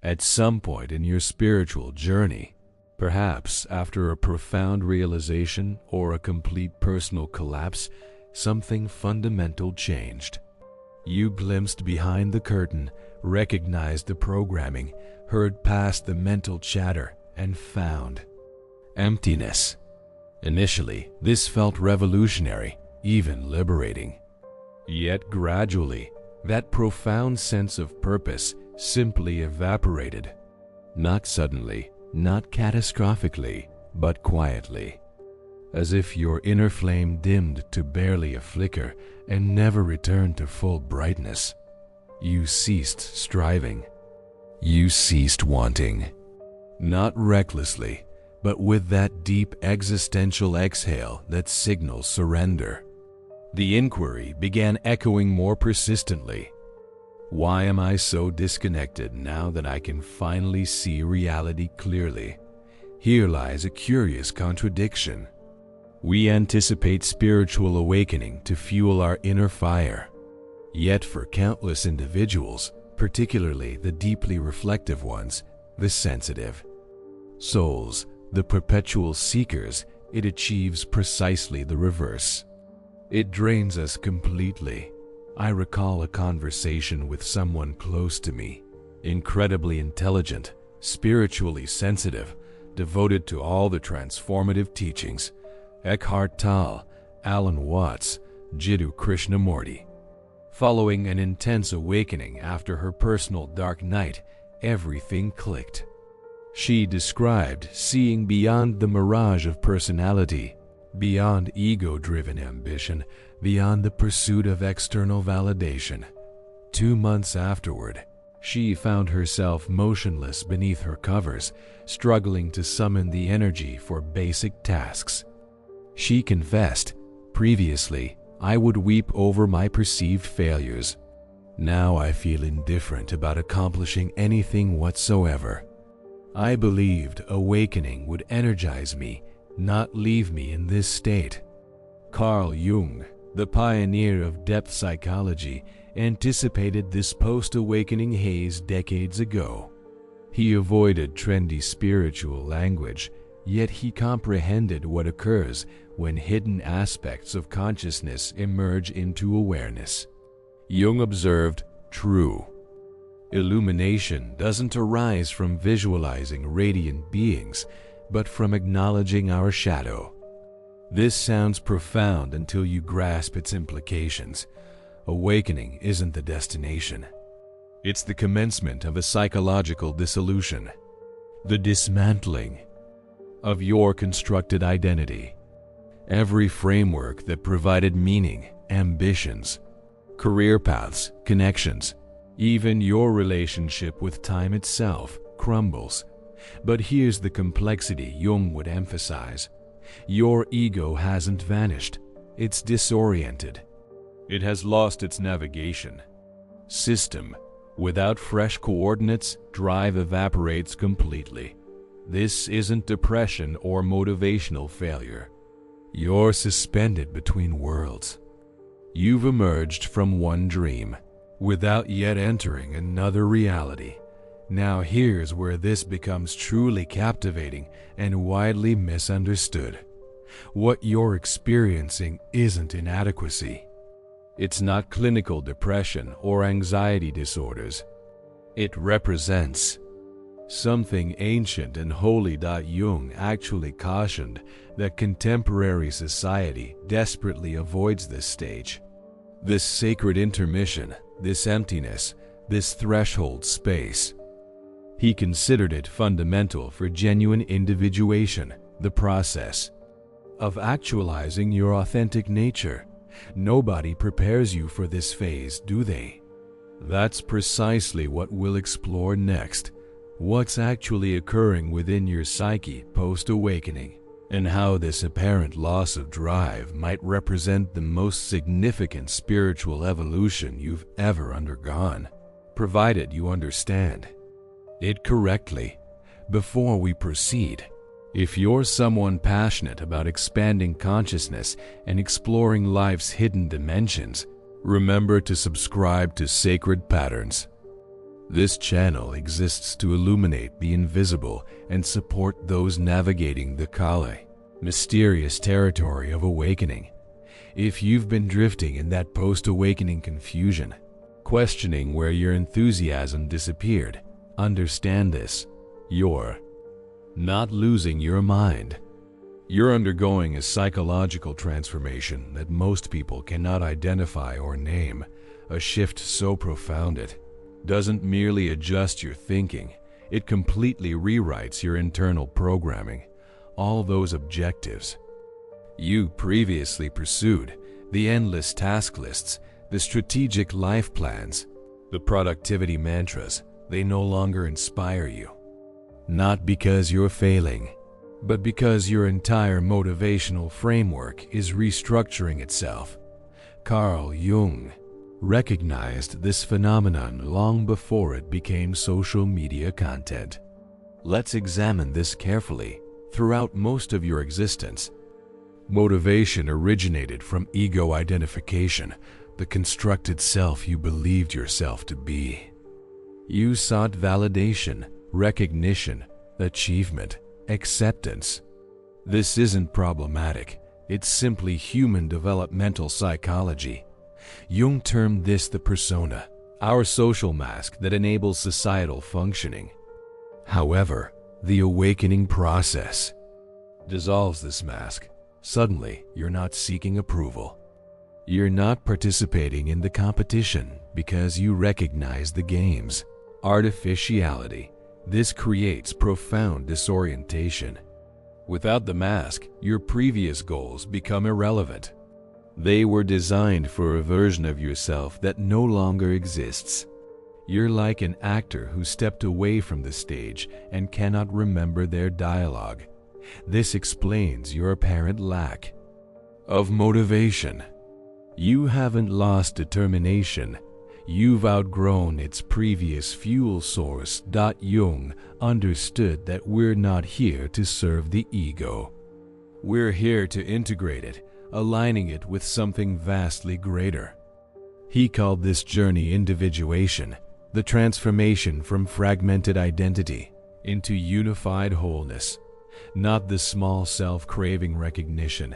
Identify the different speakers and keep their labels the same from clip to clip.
Speaker 1: At some point in your spiritual journey, perhaps after a profound realization or a complete personal collapse, something fundamental changed. You glimpsed behind the curtain, recognized the programming, heard past the mental chatter, and found emptiness. Initially, this felt revolutionary, even liberating. Yet gradually, that profound sense of purpose simply evaporated. Not suddenly, not catastrophically, but quietly. As if your inner flame dimmed to barely a flicker and never returned to full brightness. You ceased striving. You ceased wanting. Not recklessly, but with that deep existential exhale that signals surrender. The inquiry began echoing more persistently. Why am I so disconnected now that I can finally see reality clearly? Here lies a curious contradiction. We anticipate spiritual awakening to fuel our inner fire. Yet for countless individuals, particularly the deeply reflective ones, the sensitive souls, the perpetual seekers, it achieves precisely the reverse. It drains us completely. I recall a conversation with someone close to me, incredibly intelligent, spiritually sensitive, devoted to all the transformative teachings, Eckhart Tolle, Alan Watts, Jiddu Krishnamurti. Following an intense awakening after her personal dark night, everything clicked. She described seeing beyond the mirage of personality, beyond ego-driven ambition, beyond the pursuit of external validation. 2 months afterward, she found herself motionless beneath her covers, struggling to summon the energy for basic tasks. She confessed, previously, I would weep over my perceived failures. Now I feel indifferent about accomplishing anything whatsoever. I believed awakening would energize me, not leave me in this state. Carl Jung, the pioneer of depth psychology, anticipated this post-awakening haze decades ago. He avoided trendy spiritual language, yet he comprehended what occurs when hidden aspects of consciousness emerge into awareness. Jung observed, true illumination doesn't arise from visualizing radiant beings, but from acknowledging our shadow. This sounds profound until you grasp its implications. Awakening isn't the destination. It's the commencement of a psychological dissolution, the dismantling of your constructed identity. Every framework that provided meaning, ambitions, career paths, connections, even your relationship with time itself crumbles. But here's the complexity Jung would emphasize. Your ego hasn't vanished. It's disoriented. It has lost its navigation system. Without fresh coordinates, drive evaporates completely. This isn't depression or motivational failure. You're suspended between worlds. You've emerged from one dream, without yet entering another reality. Now here's where this becomes truly captivating and widely misunderstood. What you're experiencing isn't inadequacy. It's not clinical depression or anxiety disorders. It represents something ancient and holy. Jung actually cautioned that contemporary society desperately avoids this stage. This sacred intermission, this emptiness, this threshold space. He considered it fundamental for genuine individuation, the process of actualizing your authentic nature. Nobody prepares you for this phase, do they? That's precisely what we'll explore next. What's actually occurring within your psyche post-awakening, and how this apparent loss of drive might represent the most significant spiritual evolution you've ever undergone, provided you understand it correctly. Before we proceed, if you're someone passionate about expanding consciousness and exploring life's hidden dimensions, remember to subscribe to Sacred Patterns. This channel exists to illuminate the invisible and support those navigating the Kale, mysterious territory of awakening. If you've been drifting in that post-awakening confusion, questioning where your enthusiasm disappeared, understand this: you're not losing your mind. You're undergoing a psychological transformation that most people cannot identify or name, a shift so profound it doesn't merely adjust your thinking, it completely rewrites your internal programming, all those objectives you previously pursued, the endless task lists, the strategic life plans, the productivity mantras. They no longer inspire you. Not because you're failing, but because your entire motivational framework is restructuring itself. Carl Jung recognized this phenomenon long before it became social media content. Let's examine this carefully. Throughout most of your existence, motivation originated from ego identification, the constructed self you believed yourself to be. You sought validation, recognition, achievement, acceptance. This isn't problematic, it's simply human developmental psychology. Jung termed this the persona, our social mask that enables societal functioning. However, the awakening process dissolves this mask. Suddenly, you're not seeking approval. You're not participating in the competition because you recognize the game's artificiality. This creates profound disorientation. Without the mask, your previous goals become irrelevant. They were designed for a version of yourself that no longer exists. You're like an actor who stepped away from the stage and cannot remember their dialogue. This explains your apparent lack of motivation. You haven't lost determination. You've outgrown its previous fuel source. Jung understood that we're not here to serve the ego. We're here to integrate it, aligning it with something vastly greater. He called this journey individuation, the transformation from fragmented identity into unified wholeness. Not the small self craving recognition,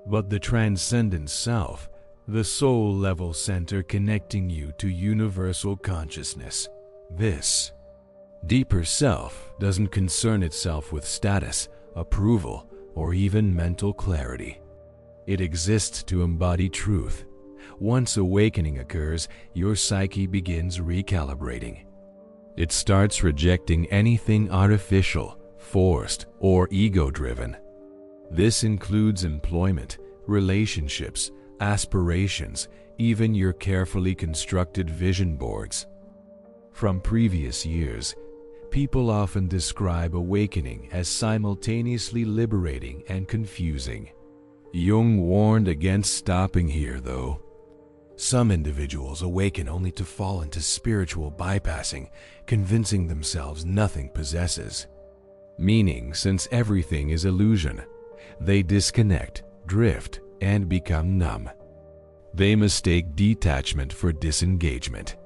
Speaker 1: but the transcendent self, the soul-level center connecting you to universal consciousness. This deeper self doesn't concern itself with status, approval, or even mental clarity. It exists to embody truth. Once awakening occurs, your psyche begins recalibrating. It starts rejecting anything artificial, forced, or ego-driven. This includes employment, relationships, aspirations, even your carefully constructed vision boards. From previous years, people often describe awakening as simultaneously liberating and confusing. Jung warned against stopping here, though. Some individuals awaken only to fall into spiritual bypassing, convincing themselves nothing possesses meaning since everything is illusion. They disconnect, drift, and become numb. They mistake detachment for disengagement.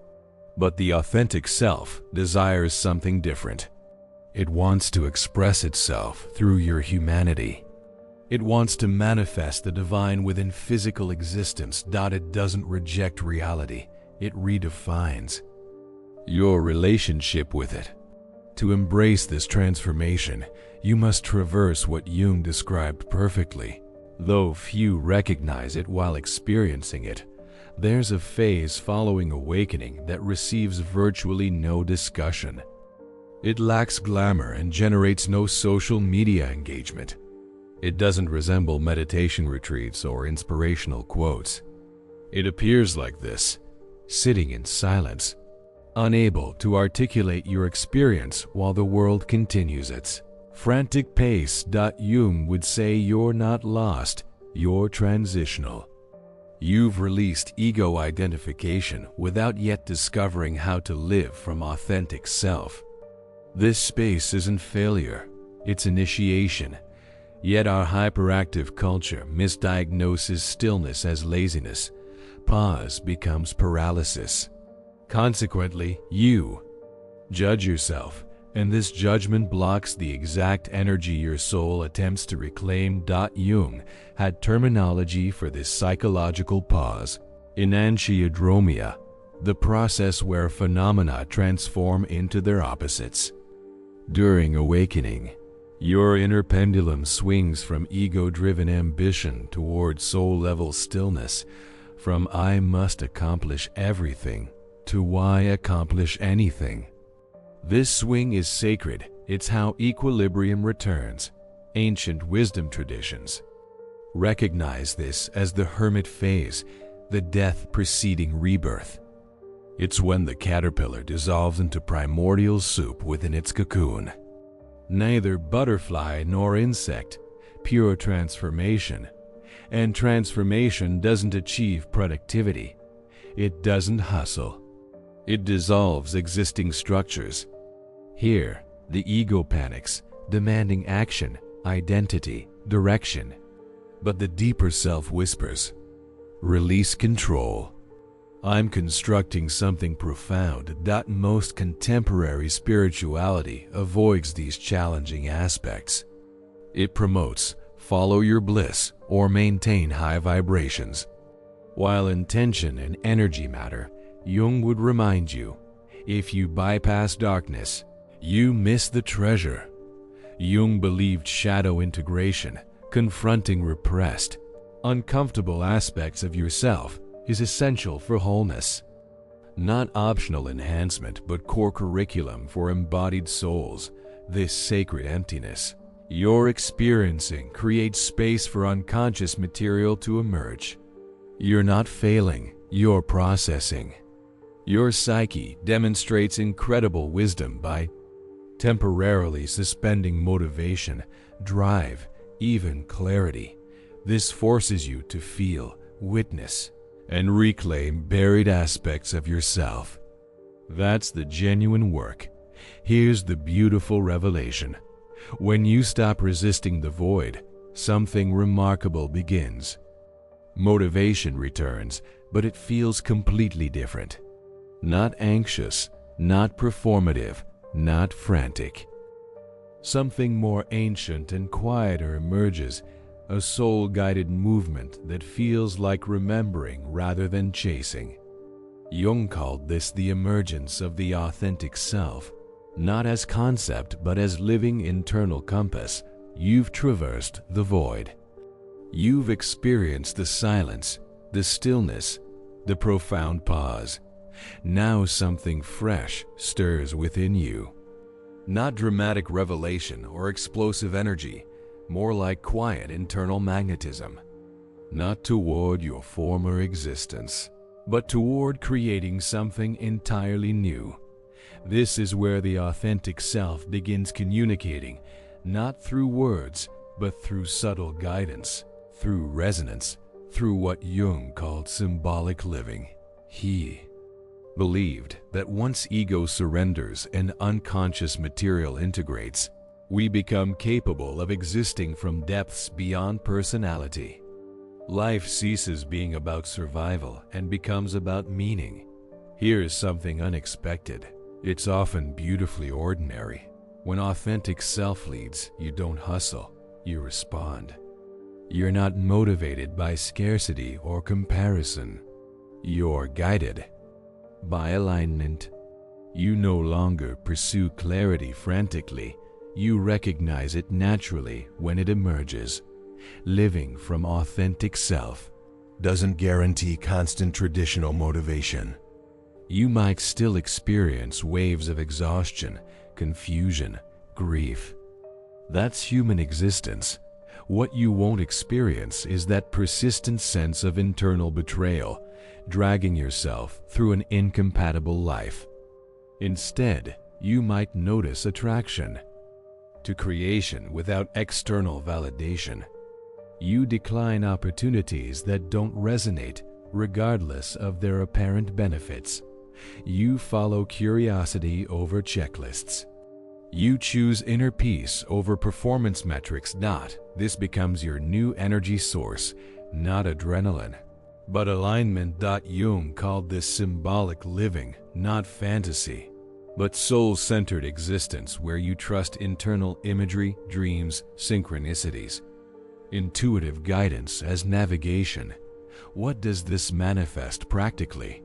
Speaker 1: But the authentic self desires something different. It wants to express itself through your humanity. It wants to manifest the divine within physical existence. It doesn't reject reality, it redefines your relationship with it. To embrace this transformation, you must traverse what Jung described perfectly. Though few recognize it while experiencing it, there's a phase following awakening that receives virtually no discussion. It lacks glamour and generates no social media engagement. It doesn't resemble meditation retreats or inspirational quotes. It appears like this, sitting in silence, unable to articulate your experience while the world continues its frantic pace. Jung would say you're not lost, you're transitional. You've released ego identification without yet discovering how to live from authentic self. This space isn't failure, it's initiation. Yet our hyperactive culture misdiagnoses stillness as laziness. Pause becomes paralysis. Consequently, you Judge yourself, and this judgment blocks the exact energy your soul attempts to reclaim. Jung had terminology for this psychological pause: enantiodromia, the process where phenomena transform into their opposites. During awakening, your inner pendulum swings from ego-driven ambition toward soul-level stillness, from "I must accomplish everything" to "Why accomplish anything?" This swing is sacred. It's how equilibrium returns. Ancient wisdom traditions recognize this as the hermit phase, the death preceding rebirth. It's when the caterpillar dissolves into primordial soup within its cocoon. Neither butterfly nor insect, pure transformation. And transformation doesn't achieve productivity. It doesn't hustle. It dissolves existing structures. Here, the ego panics, demanding action, identity, direction. But the deeper self whispers, "Release control. I'm constructing something profound." Most contemporary spirituality avoids these challenging aspects. It promotes follow your bliss or maintain high vibrations. While intention and energy matter, Jung would remind you, if you bypass darkness, you miss the treasure. Jung believed shadow integration, confronting repressed, uncomfortable aspects of yourself, is essential for wholeness. Not optional enhancement, but core curriculum for embodied souls. This sacred emptiness you're experiencing creates space for unconscious material to emerge. You're not failing, you're processing. Your psyche demonstrates incredible wisdom by temporarily suspending motivation, drive, even clarity. This forces you to feel, witness, and reclaim buried aspects of yourself. That's the genuine work. Here's the beautiful revelation. When you stop resisting the void, something remarkable begins. Motivation returns, but it feels completely different. Not anxious, not performative, not frantic. Something more ancient and quieter emerges, a soul-guided movement that feels like remembering rather than chasing. Jung called this the emergence of the authentic self. Not as concept, but as living internal compass. You've traversed the void. You've experienced the silence, the stillness, the profound pause. Now something fresh stirs within you. Not dramatic revelation or explosive energy, more like quiet internal magnetism. Not toward your former existence, but toward creating something entirely new. This is where the authentic self begins communicating, not through words, but through subtle guidance, through resonance, through what Jung called symbolic living. He believed that once ego surrenders and unconscious material integrates, we become capable of existing from depths beyond personality. Life ceases being about survival and becomes about meaning. Here's something unexpected. It's often beautifully ordinary. When authentic self leads, you don't hustle, you respond. You're not motivated by scarcity or comparison. You're guided by alignment. You no longer pursue clarity frantically. You recognize it naturally when it emerges. Living from authentic self doesn't guarantee constant traditional motivation. You might still experience waves of exhaustion, confusion, grief. That's human existence. What you won't experience is that persistent sense of internal betrayal, dragging yourself through an incompatible life. Instead, you might notice attraction to creation without external validation. You decline opportunities that don't resonate, regardless of their apparent benefits. You follow curiosity over checklists. You choose inner peace over performance metrics. This becomes your new energy source, not adrenaline, but alignment. Jung called this symbolic living, not fantasy. but soul-centered existence where you trust internal imagery, dreams, synchronicities, intuitive guidance as navigation. What does this manifest practically?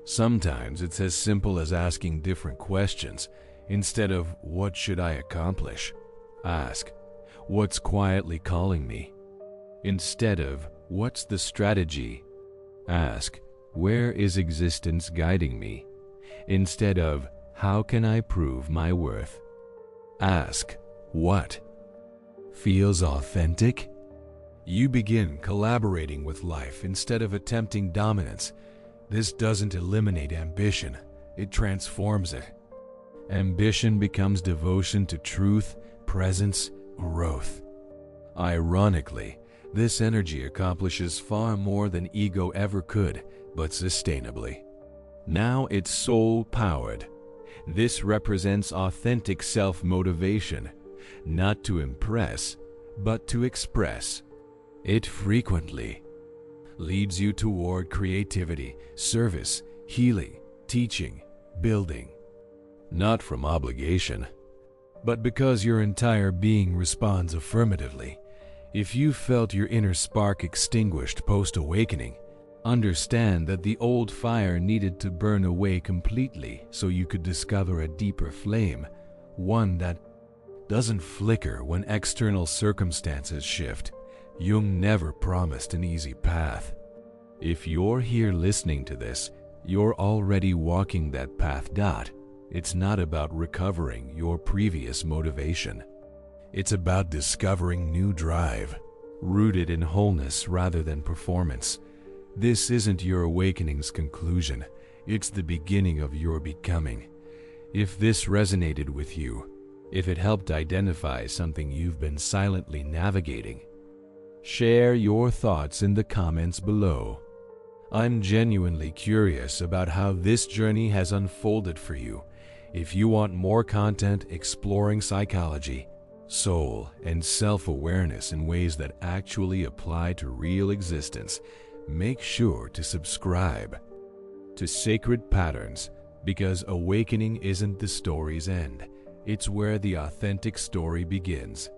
Speaker 1: Sometimes it's as simple as asking different questions. Instead of "What should I accomplish?" ask, "What's quietly calling me?" Instead of "What's the strategy?" ask, "Where is existence guiding me?" Instead of "How can I prove my worth?" ask, "What feels authentic?" You begin collaborating with life instead of attempting dominance. This doesn't eliminate ambition, it transforms it. Ambition becomes devotion to truth, presence, growth. Ironically, this energy accomplishes far more than ego ever could, but sustainably. Now it's soul-powered. This represents authentic self-motivation, not to impress, but to express. It frequently leads you toward creativity, service, healing, teaching, building. Not from obligation, but because your entire being responds affirmatively. If you felt your inner spark extinguished post-awakening, understand that the old fire needed to burn away completely so you could discover a deeper flame, one that doesn't flicker when external circumstances shift. Jung never promised an easy path. If you're here listening to this, you're already walking that path. It's not about recovering your previous motivation. It's about discovering new drive, rooted in wholeness rather than performance. This isn't your awakening's conclusion, it's the beginning of your becoming. If this resonated with you, if it helped identify something you've been silently navigating, share your thoughts in the comments below. I'm genuinely curious about how this journey has unfolded for you. If you want more content exploring psychology, soul, and self-awareness in ways that actually apply to real existence, make sure to subscribe to Sacred Patterns, because awakening isn't the story's end. It's where the authentic story begins.